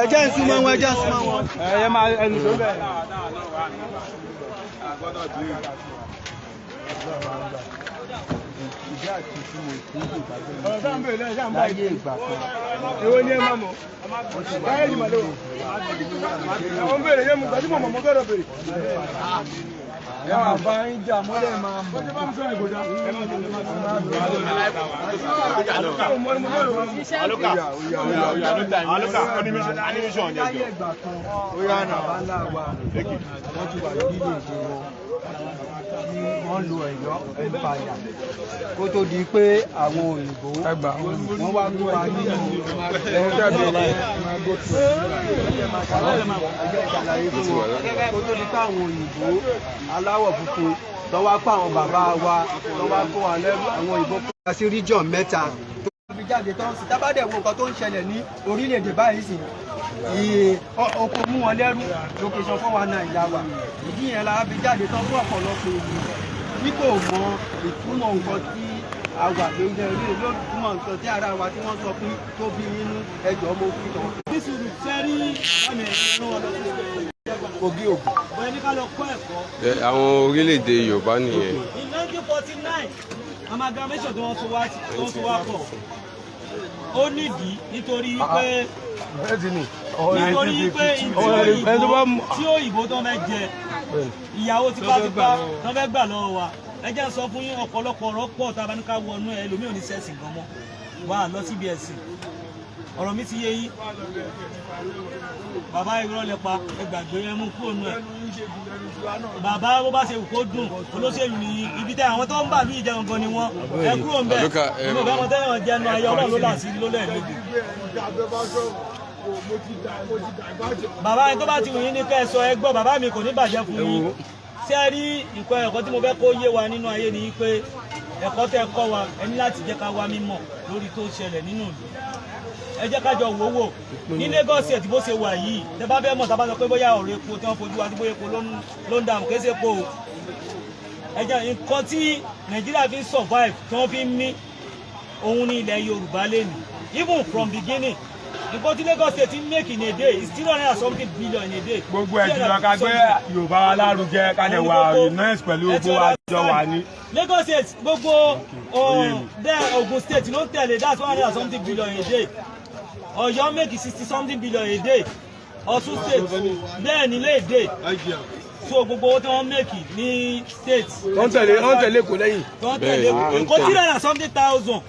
Ẹjẹ́ ń súnmọ́ wọn, ẹjẹ́ ń súnmọ́ wọn. Ẹ máa ẹnu tó bẹ̀. Ìjà àti ìtumọ̀ ìpínlẹ̀ Ìbàdàn. Ọ̀rọ̀ sáà ń bèèrè lẹ́yìn sáà ń bá Láyé ìgbà kan. Èwo ni ẹ máa mọ̀? Láyé ìgbà ló. Àwọn bèèrè yẹn mú gbàdúgbò mọ̀ mọ́ gbọ́dọ̀ bèèrè. Ẹ máa bá ń jà mọ́lẹ̀ máa mọ̀. Ọjọ́ bá ń sọ ìgbòdà. Aluka, animation ni Láyé ìgbà kan, ó yá nà bá ńlá wa. Wọ́n ti wà nílé èdè wọn. Wọ́n lo Ọ̀yọ́ empire kó tó di pé àwọn òyìnbó wọ́n wá mú wa nínú kó tó di pé àwọn òyìnbó aláwọ̀ funfun tó wá pa àwọn bàbá wa tó wá kó wa lẹ́rú àwọn òyìnbó kó wa sí region mẹ́ta tó wá fi jáde tán sí tábàdẹ̀ wo nǹkan tó ń ṣẹlẹ̀ ní orílẹ̀-èdè báyìí sì oko mú wọn lẹ́rú location 419 ìyá wa ìdí yẹn la fi jáde tán fún ọ̀pọ̀lọpọ̀ ènìyàn tí kò mọ ìtumọ̀ nǹkan tí a wà lórí ẹ̀rí ló túmọ̀ nǹkan tí ara wa tí wọ́n sọ pé tó bí nínú ẹjọ́ mo fi tàn. nísìnyí sẹ́rí bámi ẹ̀rọ wọn lọ sí Kogi Ògùn. bóyá ní ká lọ kọ́ ẹ̀kọ́. Àwọn orílẹ̀-èdè Yorùbá nìyẹn. in 1949 amalgamation tí wọ́n so wá pọ̀ ó nídìí nítorí pé tí òyìnbó tó fẹ́ jẹ ìyàwó tipátipá tó fẹ́ gbà lọ́wọ́ wa ẹ jẹ́ sọ fún yín ọ̀pọ̀lọpọ̀ ọ̀rọ̀ pọ̀ tá a bá ní ká wọnú ẹ lómi ò ní sẹ́sì gan mọ́ wà lọ síbi ẹ̀sìn ọ̀rọ̀ mi ti yé yín bàbá irọ́ lẹ́pa ẹgbàgbé ẹ mú kúrò nù ẹ̀ bàbá bó bá ṣe wù kó dùn olóṣèlú ní ibi tẹ àwọn tó ń bà ní ìjẹun gan ni wọn ẹ kúrò ń bẹ̀ mo bẹ́ wọn tẹ́lẹ̀ wọn jẹnu ayé ọlọ́run ló là sí lólẹ̀ lójú. bàbá yẹn tó bá ti wù yín ní kẹ́ ẹ sọ ẹ gbọ́ bàbá mi kò ní bàjẹ́ fún yín tí ẹ rí nǹkan ẹ̀kọ́ tí mo fẹ́ kó yé wa nínú ayé ni pé ẹ̀kọ́ tẹ́ kọ́ wa ẹ ní láti jẹ́ ká wá mímọ̀ lórí tó ṣẹlẹ̀ nínú ìlú ẹ jẹ́ ká jọ wò wò ní Lagos State bó ṣe wà yìí tẹ́ bá fẹ́ mọ̀ tá a bá sọ pé bóyá ọ̀rọ̀ epo tí wọ́n fojú wa sí bóyá epo ló ń dààmú kì í ṣe epo o ẹ jẹ́ nǹkan tí Nàìjíríà fi ń survive tí wọ́n fi ń mí òun ní ilẹ̀ Yorùbá lẹ́nu even from beginning nǹkan tí Lagos State ń make in a day is 300 billion in a day. Gbogbo ẹ̀ jùlọ ká gbé Yorùbá wa lárugẹ ká lè wà united pẹ̀lú gbogbo àjọ wa ní. Lagos State gbogbo Ogun State ló ń tẹ̀lé that's 100 billion in a day. Ọ̀yọ́ make 60 billion a day. Ọ̀ṣun State bẹ́ẹ̀ nílé èdè so gbogbo owó tí wọ́n make ní state. wọ́n tẹ̀lé kò lẹ́yìn. wọ́n tẹ̀lé kò 300,000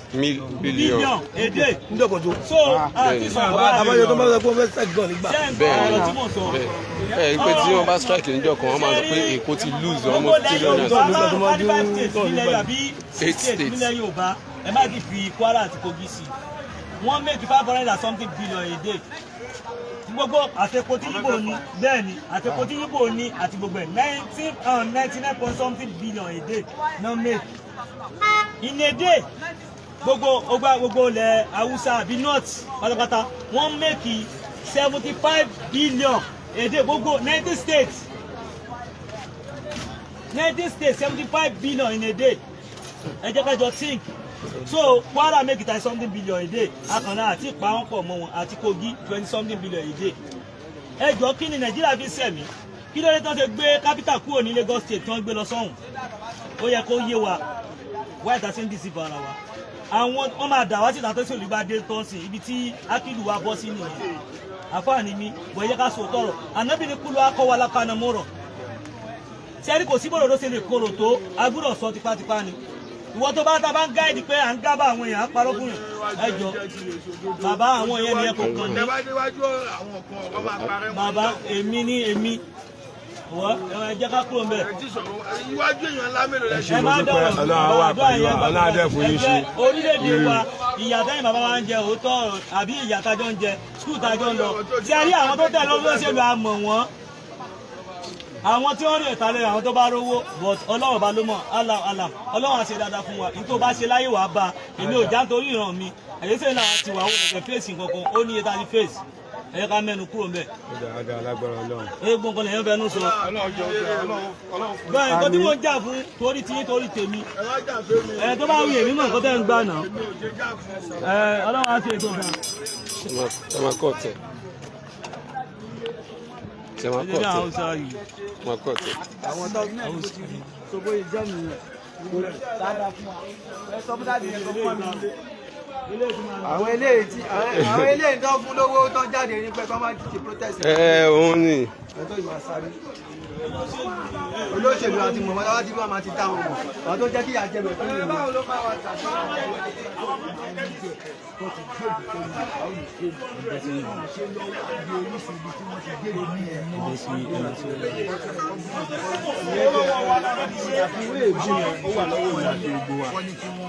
billion a day. so àti sọ àbáyọ tó máa ń sọ pé wọ́n fẹ́ strike gan nígbà. ọ̀rọ̀ tí mo sọ. Bẹ́ẹ̀ pé tí wọ́n bá strike níjọ́ kan wọ́n máa sọ pé Èkó ti lose almost 300. gbogbo 45 states nílẹ̀ àbí 8 states nílẹ̀ Yorùbá ẹ má ti fi Kwara àti Kogi sí wọ́n make 500 billion a day gbogbo àtẹ̀kọ́ tí Yíbò ní bẹ́ẹ̀ ni àtẹ̀kọ́ tí Yíbò ní àti gbogbo ẹ̀ 99 billion a day no make in a day gbogbo ilẹ̀ Haúsá àbí north pátápátá wọ́n make 75 billion a day gbogbo 90 states 75 billion in a day ẹ jẹ́ ká jọ think so Kwara make it something billion a day akànnà àti ìpamọ́ pọ̀ mọ́ wọn àti Kogi 20 billion a day ẹ jọ kí ni Nàìjíríà fi sẹ̀mí kí ló dé tán ṣe gbé capital kúrò ní Lagos State tí wọ́n gbé lọ sọ́hùn ó yẹ kó yé wa wáyé tá a ṣe ń dìsí bara wa àwọn wọn máa dà wá sí ìtàtọ́sí olùgbàdé tó ń sìn ibi tí akílù wa bọ́ sí nìyẹn àfáàní mi wọ́n yẹ ká sọ tọrọ ànábì ní kúlù akọ́wà lápáná mọ́rọ̀ sẹ́rí kò sí bọ̀rọ̀ ló ṣe lè korò tó agbúrò sọ tipátipá ni ìwọ tó bá ta bá ń gáìdì pé à ń gábà àwọn èèyàn á parọ́ fún yàn ẹ jọ bàbá àwọn èèyàn ni ẹ kò kàn ní bàbá èmi ní èmi wọ́ ẹ jẹ́ ká kúrò mbẹ́ ẹ má dọ̀rọ̀ àdúrà yẹn gbàgbọ́ orílẹ̀-èdè wa ìyà tẹ́yìn bàbá wa ń jẹ òótọ́ àbí ìyà tájọ́ ń jẹ skul tájọ́ ń lọ tí a rí àwọn tó tẹ̀lé olóṣèlú àmọ̀ wọn àwọn tí wọ́n rí ìtàlẹ̀ àwọn tó bá rówó but Ọlọ́run bá ló mọ̀ alam Ọlọ́run á ṣe dáadáa fún wa nítorí bá ṣe láyé wàá bá èmi ò já nítorí ìran mi àyẹ́sẹ̀ náà ti wà wọ́n ẹ̀fẹ̀ fèsì kankan ó ní iye tá a ti fèsì ẹ̀yẹ ká mẹ́nu kúrò mbẹ́. eégún kan lèyàn fẹnu sọ. bẹ́ẹ̀ nǹkan tí mo ń jà fún torí tí torí tèmi tó bá wù èmi mọ̀ nǹkan tẹ́ ń gbà náà Ọlọ́run á ṣe ètò gan. ẹ máa kọ́ ọ̀tẹ̀. ṣe máa kọ́ ọ̀tẹ̀ máa kọ́ ọ̀tẹ̀. àwọn tó so bóyá jẹ́ nìyẹn dáadáa fún wa ẹ sọ fún dáàdì yẹn sọ fún wa mi nílé. àwọn eléyìí tó fún lówó tó jáde ní pé kọ́ máa ti protest. Òun ni. ẹ̀tọ́ ìmọ̀ àṣàrí olóṣèlú àti mọ̀mọ́ láwá tí wọ́n máa ti dáhùn mọ̀ àwọn tó jẹ́ kí àjẹ́ bẹ̀ fún ìlú.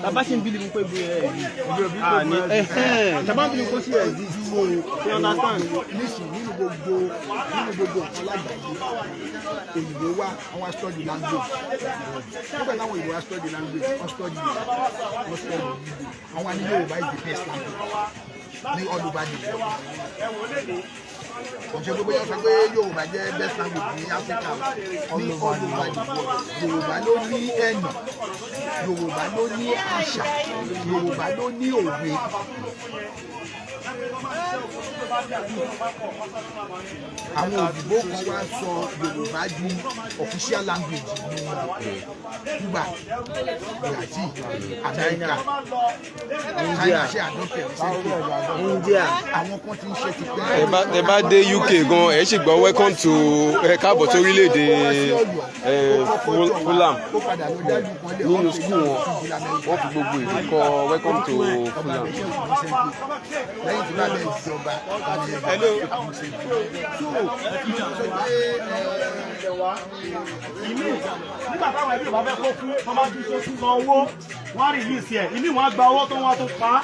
Tàbá ṣe ń bí ní pé bí tàbá ń bí ní kó sí ẹ̀ ṣe understand nínú gbogbo ọ̀kan lágbàáyé òyìnbó wá àwọn study language nígbà táwọn òyìnbó wá study language wọ́n study àwọn ní Yorùbá is the best language ní all over the world. Òṣèlú gbogbo yẹn sọ pé Yorùbá jẹ́ best language ní Africa ní all over the world. Yorùbá ló ní ẹ̀nà, Yorùbá ló ní àṣà, Yorùbá ló ní òwe. Àwọn òyìnbó kan wá sọ Yorùbá di official language ní Cuba, Brazil, America, China ṣe àdókè India. Àwọn kan ti ń ṣe ti pẹ́. Ẹ bá dé UK gan ẹ sì gbọ́ welcome to káàbọ̀ tó orílẹ̀-èdè Fulham nínú school wọ́n fi gbogbo ìlú kọ welcome to Fulham. Lẹ́yìn tí bá bẹ ìjọba nígbà táwọn ẹbí ìbá fẹ́ kó fún wọn bá ti ṣe sísan owó wọn á rìlíìsì ẹ̀ ìmí wọn á gba owó tó wọn á tó pa á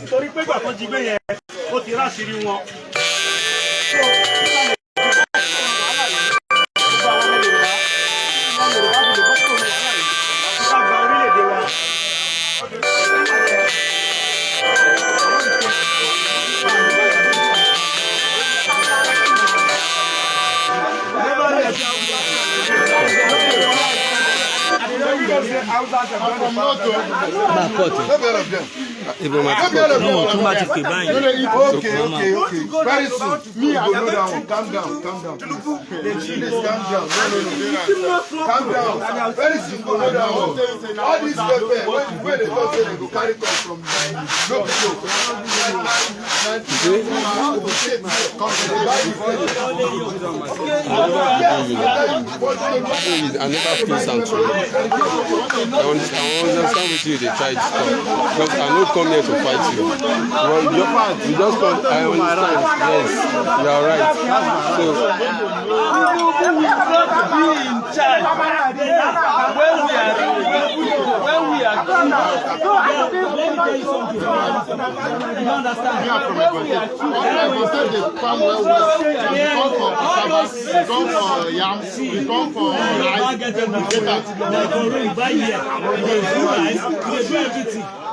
nítorí pé ìgbà tó jí gbé yẹn ó ti ráṣìírí wọn. Okay. Very soon. Me, I go down. Calm down. Please calm down. No. Calm down. Very soon, go down. All these people, when they go say they go carry come from I never feel something. I understand with you, they try to stop. But I don't come here to fight you. Well, your part, you just come, I understand. Yes, you are right. So, we got to be in charge when we are let me tell you something. You understand? We come for cassava, we come for yam, we come for rice.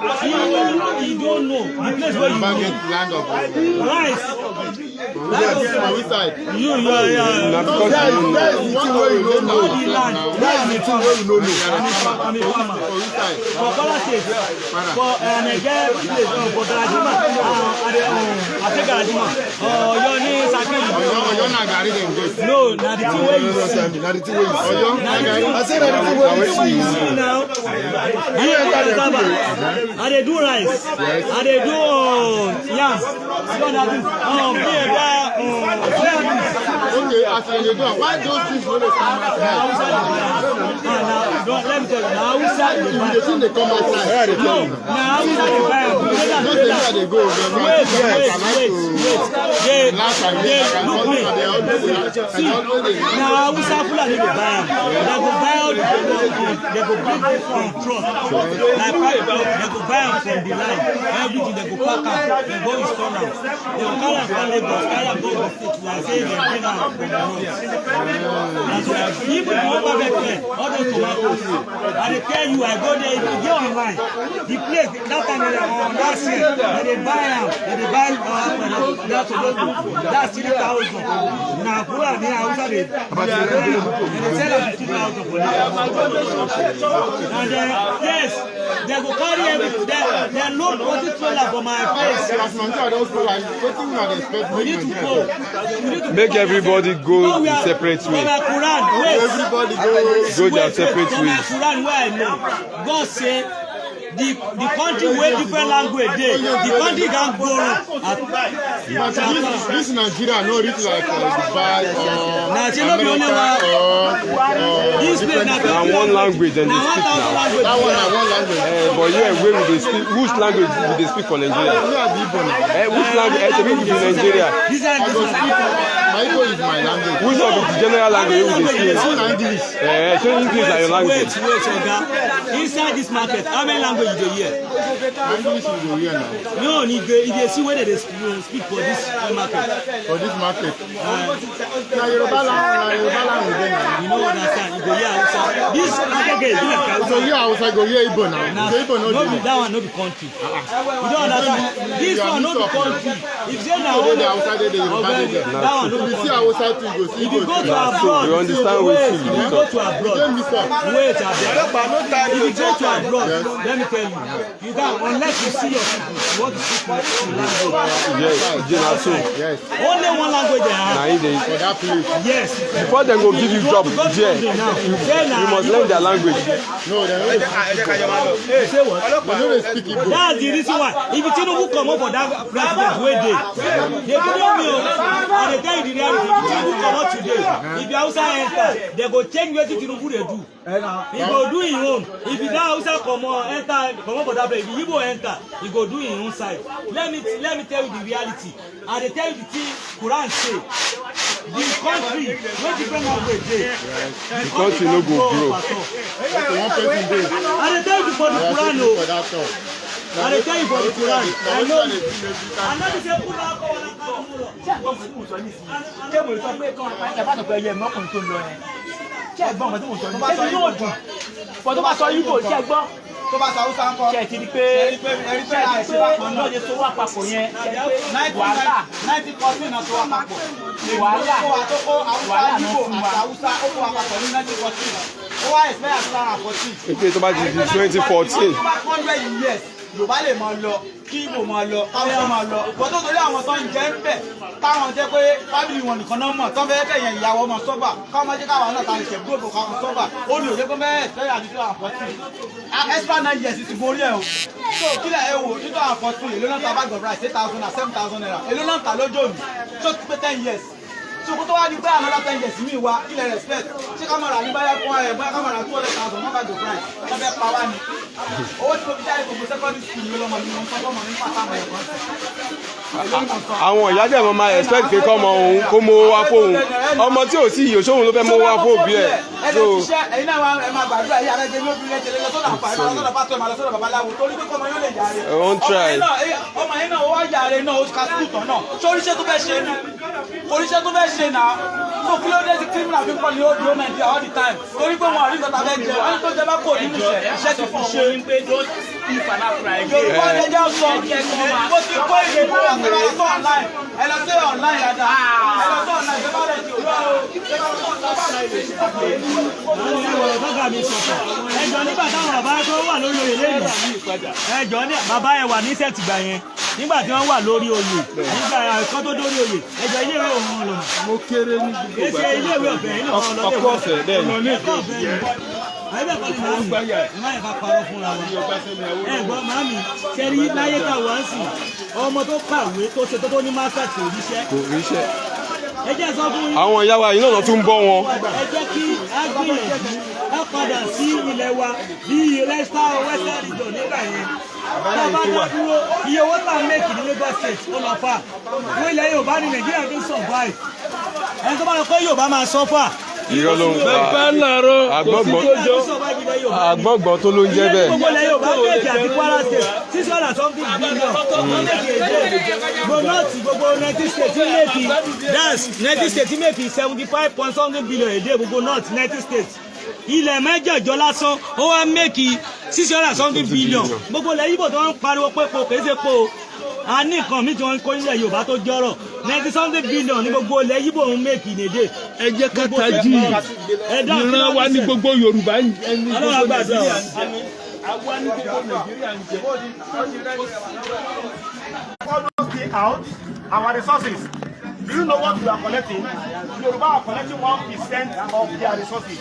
You don't know the place where you Market land of rice. yes, on which side? You That is one way you don't know. That is the two way you don't know. I'm a farmer. For which side? For Kola State, for Nigeria place, for Garajima, I think Garajima. You need Sakiri. Oyo na gari dem get. No, na the two way you see. Na the two way you see. Oyo na gari. I say na the two way you see. Now, I dey do rice. I dey do yam. Okay, as you do, why those things no dey come outside? Let me tell you, now we start the buy. The thing dey come outside. No, now we start the buy. No dey where dey go. Wait. Look me. See, now we start Fulani dey buy am. They go buy out. They go bring it from truck. Like they go buy am from the line. Everything they go pack am. They go install am. They go carry am from Lagos. Carry am go the state. Like say they bring am from the road. That's why if you over there, all those tomatoes, I dey tell you, I go there. If you get online, the place that time that last year, they buy am, they buy that tomato. That's 3,000. Now, who are the Hausa they sell am 50,000 for that. And yes, they go carry everything. They load 40 trailer for my place. We need to go. Make everybody go the separate way. Everybody go their separate ways. Quran where I know, God say the country where different language dey, the country can go wrong. This Nigeria no reach like Dubai or This place na one language and they speak now. that one na one language. But yeah, where we dey speak? Which language do they speak for Nigeria? Which language? We be Nigeria. My Igbo is my language. Which of the general language we dey speak? English. So English are your language. Wait, Oga. Inside this market, how many languages you dey hear? English is the here now. No, if they see where they speak for this market. For this market. Na Yorubaland we dey now. You know understand? You go hear Hausa. This market get be like Hausa. So here Hausa go hear Igbo now. So Igbo no dey. That one no be country. You don't understand? This one no be country. If say na Dey the Hausa dey the Yoruba dey there. that one no If be you see country. Hausa too, you go see If you Igbo. go to abroad, You understand wait, wetin if you you go to abroad, Dem miss up. wait abeg. If you go to abroad, let me tell you, you can unless you see your people, you want to speak your language. Yes, so. Yes. Only one language they have. Na in dey. For that place. Yes. Before dem go give you job there, you must learn their language. No, they no dey Hey, say what? speak Igbo. That's the reason why. If Tinubu come up for that president wey dey, they video me o, and they tell you the reality. If Tinubu come up today, if the Hausa enter, they go change wetin Tinubu dey do. He go do him own. If the Hausa come up for that place, if the Igbo enter, he go do him own side. Let me tell you the reality. And they tell you the thing Quran say. The country wey different language dey. The country no go grow. One person dey. And they tell you for the Quran o. For that talk. And they tell you for the Quran. I know this. I know this. Quran go wana kan mo lọ. Ṣé mo sọ pé kán ẹ bá sọ pé ẹyẹ mọ́kùnrin tó ń lọ yẹn? Ṣé ẹ gbọ́ ọmọ tí mo sọ ní? Ṣé yóò dùn? Pọ̀ tó bá sọ Igbo ṣé ẹ gbọ́? tó bá sa Hausa ń kọ́. Ṣé ẹ ti di pé lọ́jọ́ tó wà papọ̀ yẹn? Wàhálà 1914 náà tó wà papọ̀. wàhálà tó kó Hausa Igbo àti Hausa ó kó wa papọ̀ ní 1914. Ó wá expire àti lára 14. Okay, tó bá di 2014. Tó bá 100 years Yorùbá lè máa lọ kí Igbo máa lọ Hausa máa lọ. Ìwọ́n tó torí àwọn tó ń jẹ́ ń bẹ̀ táwọn jẹ́ pé fámìlì wọn nìkan náà mọ̀ tó ń fẹ́ kẹ̀yìn ìyàwó ọmọ sọ́bà káwọn máa jẹ́ káwọn náà ta lè ṣẹ̀gbọ́n òbò káwọn sọ́bà ó lè òye pé mẹ́ẹ̀ fẹ́rẹ̀ àti 2014. Extra 9 years ti gorí ẹ̀ o. So kílẹ̀ ẹ wò 2014 èló náà ta bag of rice 8,000 naira 7,000 naira èló náà ta lójó mi tó ti pé 10 years. So kó tó wá di pé another 10 years mi wá kílẹ̀ respect ṣé kámọ̀rà ní báyà fún ẹ̀ báyà kámọ̀rà 200,000 wọ́n bag of rice wọ́n fẹ́ pa wá ni. Owó tí mo fi jáde gbogbo secondary school mi lọ́mọ mi mo ń sọ fọ́mọ ní pàtàkì ẹ̀kọ́ àwọn ìyá dẹ̀ mọ́ máa expect pé kọ́ ọmọ òun kó mówó wá fóun ọmọ tí ò sí ìyòsóhun ló fẹ́ mówó wá fóun bí ẹ̀. So ẹ̀yin náà ẹ máa gbàdúrà yìí àrẹ́jẹ ní obìnrin ẹ̀jẹ̀ lẹ́yìn sọ́dọ̀ àǹfààní máa lọ́sọ̀dọ̀ pásítọ̀ máa lọ́sọ̀dọ̀ babaláwo torí pé kọ́mọ yóò lè yáre. Wọ́n try. Ọmọ yẹn náà ó wá yáre náà ó ka sùkúù tán náà ṣé oríṣẹ́ tó fẹ́ ṣe ni oríṣẹ́ tó fẹ́ ṣe náà so kí ló dé sí criminal fi ń kọ́ ní ó dúró Nàìjíríà all the time torí pé wọn àrí nǹkan tá a fẹ́ jẹ wọn tó jẹ bá kò nínú iṣẹ́ ti fi ṣe. Yorùbá ẹjẹ́ sọ bó ti kó ìdìbò àtẹ̀lẹ́sọ online ẹ lọ sí online yàtọ̀ ẹ lọ sí online ṣé bá rẹ̀ ti òwúrọ̀ ẹjọ́ nígbà táwọn bàbá tó wà lórí oyè lẹ́yìn ẹjọ́ ní bàbá ẹ wà ní sẹ́tìgbà yẹn nígbà tí wọ́n wà lórí oyè nígbà ẹ̀kọ́ tó dórí oyè ẹjọ́ iléèwé òun lọ. Mo kéré ní gbogbo kì í ṣe iléèwé ọ̀fẹ́ yìí náà lọ́dẹ̀ ọkọ̀ ọ̀fẹ́ bẹ́ẹ̀ ni. ẹ̀kọ́ ọ̀fẹ́ yìí ẹ̀bẹ̀ kọ́ni màámi ìmọ̀ ẹ̀ka parọ́ fúnra wa ẹ̀gbọ́n màámi ṣẹ́rí láyé tá wà ń sìn ọmọ tó kàwé tó ṣe tó ní masters kò ríṣẹ́ ẹ jẹ́ sọ fún yín. àwọn ìyá wa yìí náà tún bọ́ wọn. ẹ jẹ́ kí á gbìyànjú á padà sí ilẹ̀ wa bí western region nígbà yẹn bàbá tó dúró iye owó tá a mẹ́kì ní Lagos State ó lọ fà fún ilẹ̀ Yorùbá ní Nàìjíríà tó survive ẹni tó bá lọ pé Yorùbá máa suffer. irọ́ ló ń pa àgbọ̀ngbọ̀n tó ló ń jẹ́ bẹ́ẹ̀. gbogbo ilẹ̀ Yorùbá méjì àti Kwara State 600 billion gbogbo north gbogbo 90 states méjì that's 90 states méjì 75 billion a day gbogbo north 90 states ilẹ̀ mẹ́jọ̀jọ lásán ó wá mẹ́kì 600 something billion gbogbo ilẹ̀ Ìgbò tó ń pariwo pé po kì í ṣe po a ní nǹkan mi tí wọ́n ń kó nílẹ̀ Yorùbá tó jọ́rọ̀ 90 something billion ní gbogbo ilẹ̀ Ìgbò ń make in a day. ẹ jẹ́ ká tají ìran wa ní gbogbo Yorùbá ẹni gbogbo Nàìjíríà ń jẹ àwa ní gbogbo Nàìjíríà ń jẹ. out our resources. Do you know what we are collecting? Yoruba are collecting 1% of their resources.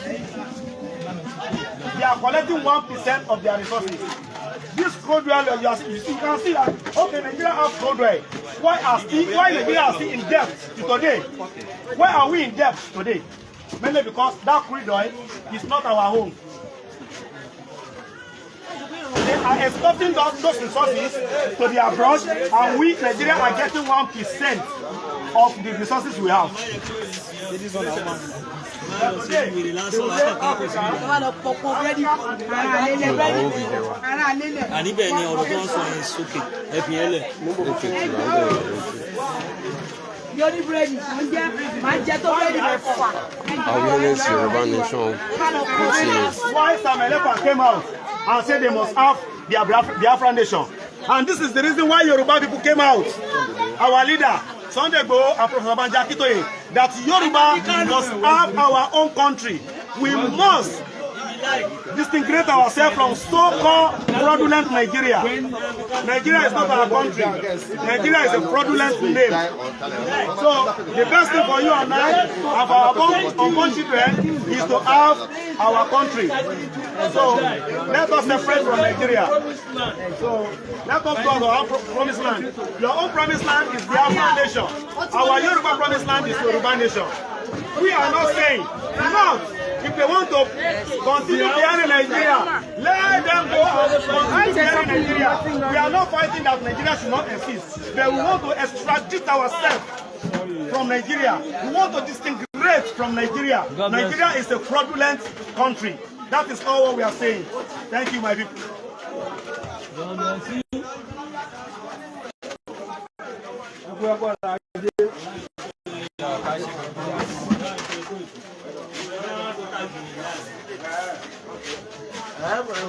They are collecting 1% of their resources. This crude oil, you can see that, okay, Nigeria has crude oil. Why Nigeria are still in debt to today? Why are we in debt today? Mainly because that crude oil is not our home. They are exporting those resources to the abroad, and we, Nigeria, are getting 1% of the resources we have. Awareness Yoruba Nation. Why Sam Elephant came out and said they must have their Biafran nation. And this is the reason why Yoruba people came out. Our leader, Sunday Igboho and Professor Banji Akintoye, that Yoruba must have our own country. We must distinguish ourselves from so-called fraudulent Nigeria. Nigeria is not our country. Nigeria is a fraudulent name. So the best thing for you and I, and for our unborn children, is to have our country. So let us separate from Nigeria. So let us go to our promised land. Your own promised land is the Biafran nation. Our Yoruba promised land is Yoruba nation. We are not saying, no. If they want to continue behind Nigeria, let them go and continue behind Nigeria. We are not fighting that Nigeria should not exist, but we want to extradite ourselves from Nigeria. We want to distinguish from Nigeria. Nigeria is a fraudulent country. That is all what we are saying. Thank you, my people.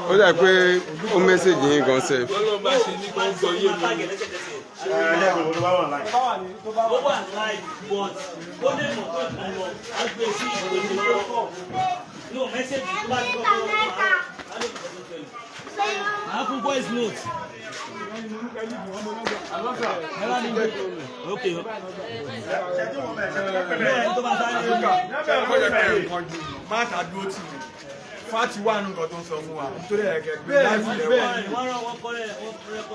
Ó dà pé ó mẹ́sẹ̀gì yín gan sef. Voice note. Okay. Fati wà nǹkan tó ń sọ fún wa nítorí ẹ̀kẹ́ gbé láti ilẹ̀ wa.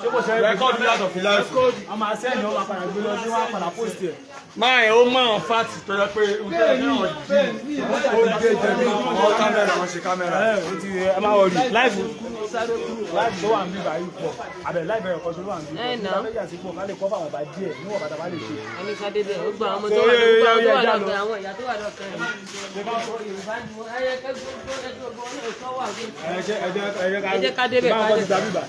Ṣé kò ṣe rẹ́kọ́dù látọ̀ fi láti? A máa sẹ́yìn ó máa padà gbé lọ sí wá padà post ẹ̀. Máa ẹ̀ ó máa fati tó yẹ pé ó gé jẹ̀bi àwọn kámẹ́rà wọn ṣe kámẹ́rà. Ẹ máa wọlé láìpù tó wà ń bí báyìí pọ̀ àbẹ̀ láìpù ẹ̀rọ kan tó wà ń bí. Ìgbà méjì àti pọ̀ ká lè kọ́ fún àwọn ọba díẹ̀ níwọ̀n bàtà bá lè ṣe. Ẹni ká dé bẹ́ẹ̀ ó gba àwọn ọmọ tó wà lọ́kàn àwọn ìyá tó wà lọ́kàn rẹ̀. Ẹ jẹ́ ká débẹ̀ ká débẹ̀.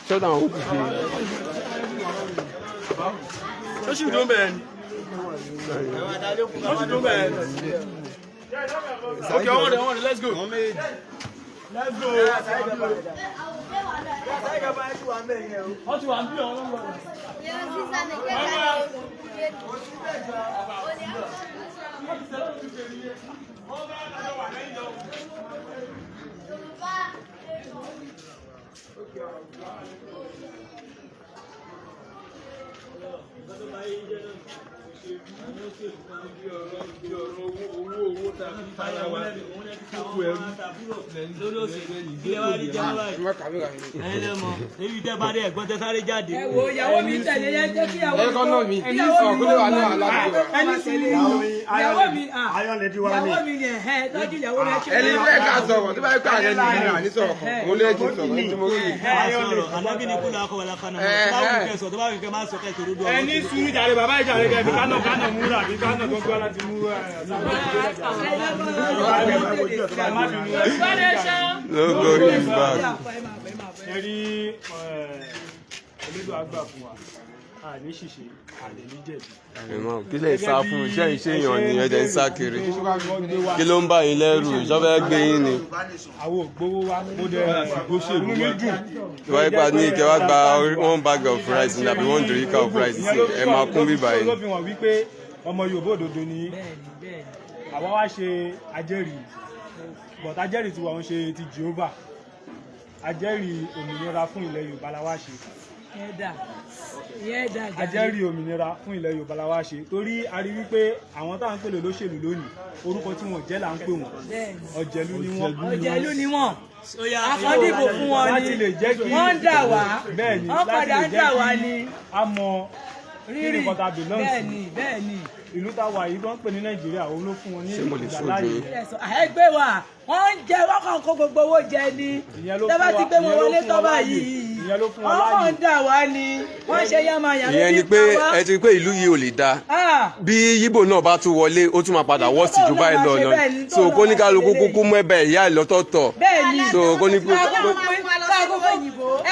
Shut down. What you doing, man? What you doing, man? Okay, I want it. Let's go. Let's go. What you want to do? Ìyàwó mi tẹ̀lé yẹn jẹ́ kí ìyàwó mi ìyàwó mi yẹn lọ́jọ́ ìyàwó rẹ̀ ṣe. Ẹni bẹ́ẹ̀ ká sọ̀rọ̀ tó bá yẹ ká rẹ̀ nìyẹn àní sọ̀rọ̀ kan. Mo lé ẹjì sọ̀rọ̀ ẹni tí mo rí. Ànábì ní kúlọ̀ akọ̀wé lákànnà. Báwo ni kẹ́ sọ̀ tó bá wí kẹ́ máa sọ kẹ́ tó dúdú. Ẹni sùúrù jàre bàbá ìjàre kẹ́ fi kánà. Kánò múra àbí Kánò tó gbọ́ láti mú No going back. ẹ rí olódò àgbà fún wa àní ṣìṣe àní ní jẹ̀bi. Kí lè sá fún iṣẹ́ ìṣèyàn ni ẹ̀dẹ̀ ń sá kiri? Kí ló ń bá yín lẹ́rù? Ìjọba gbé yín ni. Àwọn ògbówó wa mo dẹ̀ ìgbóṣèlú mi dùn. Ìwà ipa ní kẹwàá gba 1 bag of rice tàbí 1 derica of rice sí ẹ máa kún bíbá yìí. ló fi hàn wípé ọmọ Yorùbá òdodo ni àwa wá ṣe ajẹ́rìí but ajẹ́rìí tiwa ń ṣe ti Jehovah ajẹ́rìí òmìnira fún ilẹ̀ Yorùbá la wá ṣe. Ajẹ́rìí òmìnira fún ilẹ̀ Yorùbá la wá ṣe torí a rí wípé àwọn táwọn ń pèlè olóṣèlú lónìí orúkọ tí wọn jẹ́ là ń pè wọ́n ọ̀jẹ̀lú ni wọ́n. Ọ̀jẹ̀lú ni wọ́n akọ́dìbò fún wọn ni wọ́n ń dà wá wọ́n padà ń dà wá ni. a mọ rírì bẹ́ẹ̀ni ìlú tá a wà yìí tó ń pè ní Nàìjíríà òun ló fún wọn ní ìgbàláyè. ẹgbẹ́ wa wọ́n ń jẹ wọ́n kàn kó gbogbo owó jẹ ni tẹ́bá ti gbé wọn wọlé tọ́ báyìí wọ́n kàn ń dà wá ni wọ́n ṣe yàmàyàmá. Ìyẹn ni pé ẹ ti rí pé ìlú yìí ò lè dáa bí Yíbò náà bá tún wọlé ó tún máa padà wọ́ sí ju báyìí lọ so kó ní kálukú kúkú mú ẹbẹ ìyá ẹ lọ́tọ̀ọ̀tọ̀ so kó ní kó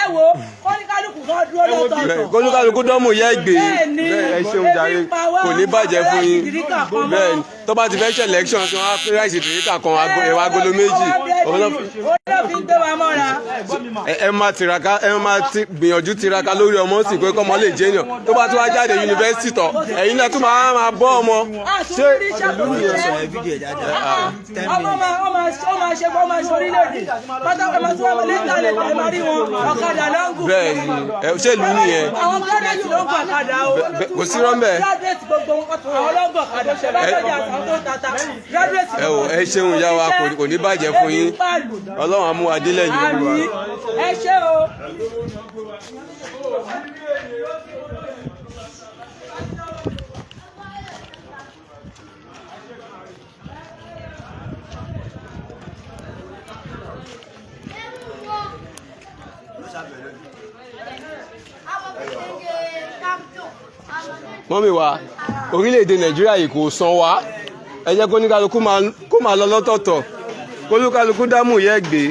ẹ wo kó ní kálukú kan dúró lọ́tọ̀ọ̀tọ̀ kó ní kálukú dánmò yẹ gbé ẹ ṣeun jàre kò ní bàjẹ́ fún yín bẹ́ẹ̀ ni tó bá ti fẹ́ ṣe election tí wọ́n á fi ráìsì dìríkà kan ẹ̀wà agolo méjì ẹ máa tiraka ẹ máa gbìyànjú tiraka lórí ọmọ sì pé kọ́mọ lè jẹ́yàn tó bá tún wá jáde yunifásitì tọ̀ ẹ̀yin náà tún máa bọ́ ọmọ ṣé ìlú nìyẹn sọ ọmọ máa ṣe fọ́ máa ṣe orílẹ̀-èdè pátákó máa tún wà lẹ́tà lè tẹ̀ máa rí wọn ọ̀kadà lọ́ngù. bẹ́ẹ̀ ni ṣé ìlú nìyẹn. àwọn gírádẹ́tì ló ń gbà kadà o. kò sí rọ́mbẹ́. gírádẹ́tì gbogbo àwọn lọ́ngọ̀ kadà ṣẹlẹ́dẹ̀dẹ̀ àtàwọn tó ń tata gírádẹ́tì. ẹ ṣeun ìyá wa kò ní bàjẹ́ fún yín Ọlọ́run á mú wa délẹ̀ Yorùbá. ẹ ṣé o. Mọ́mí wa orílẹ̀-èdè Nàìjíríà yìí kò san wá ẹ jẹ́ kó ní kálukú kó máa lọ lọ́tọ̀ọ̀tọ̀ kó ní kálukú dámú yẹ́ gbé.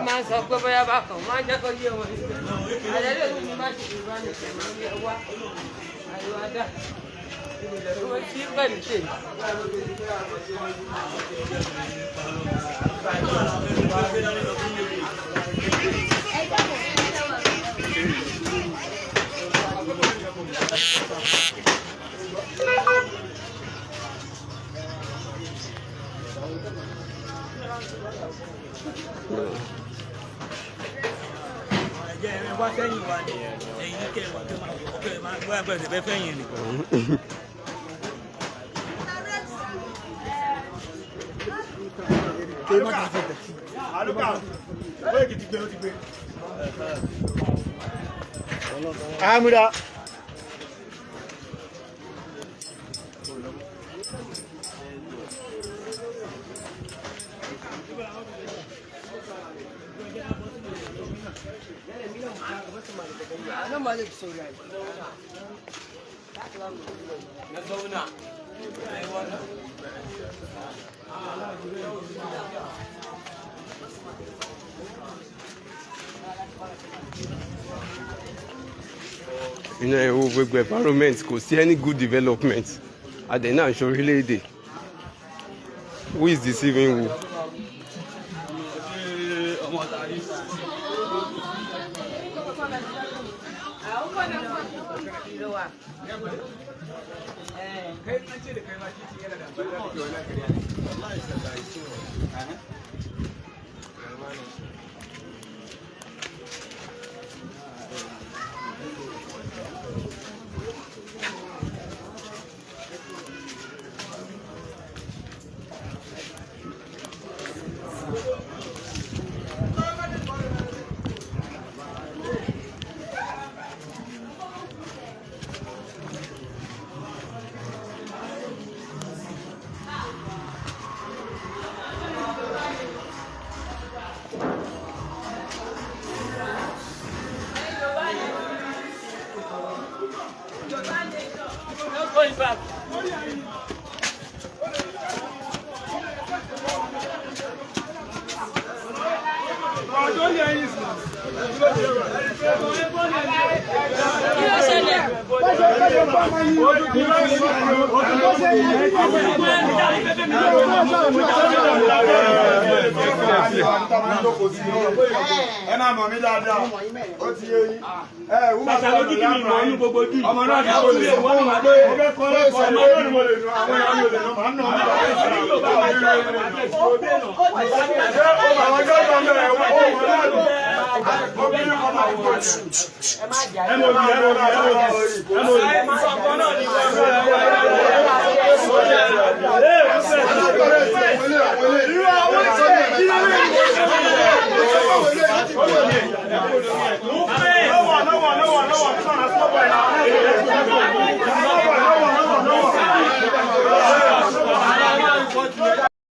máa ń sọ pé bóyá bá kàn máa ń jẹ́ kó yé wọn àlẹ́ lè tún bá ti rí wọn nìkan máa ń yẹ wá àríwá dà wọ́n ti pẹ̀lú tèmi. wá fẹ́yìn wa ni ẹ̀yin ní kẹwàá tó máa wọ́n gbọ́dọ̀ bẹ́ fẹ́yìn ni. Amira. You know, gbogbo environment kò sí any good development adẹ̀ náà ṣe orílẹ̀-èdè who is deceiving who. Kí ló ṣẹlẹ̀? Ẹ náà mọ̀ mí dáadáa, ó ti yé yín. Bàtà lójú kí mi mọ̀ ní gbogbo dì. Ọmọ náà ní kò lè wọ́n máa gbé ọmọ náà ní mo lè nu àwọn èèyàn mi ò lè nu màá nù ọmọ náà. Ṣé o máa wọ́n jọ́ ìgbà mẹ́rin ẹ̀wọ̀n ó wọ́n náà lò? Obìnrin kan máa ń gbọ́ jù. Ẹ mọ̀ bí ẹ mọ̀ bí ẹ mọ̀ bí ẹ mọ̀ bí. Sọ̀kọ́ náà ní ìgbà mẹ́rin.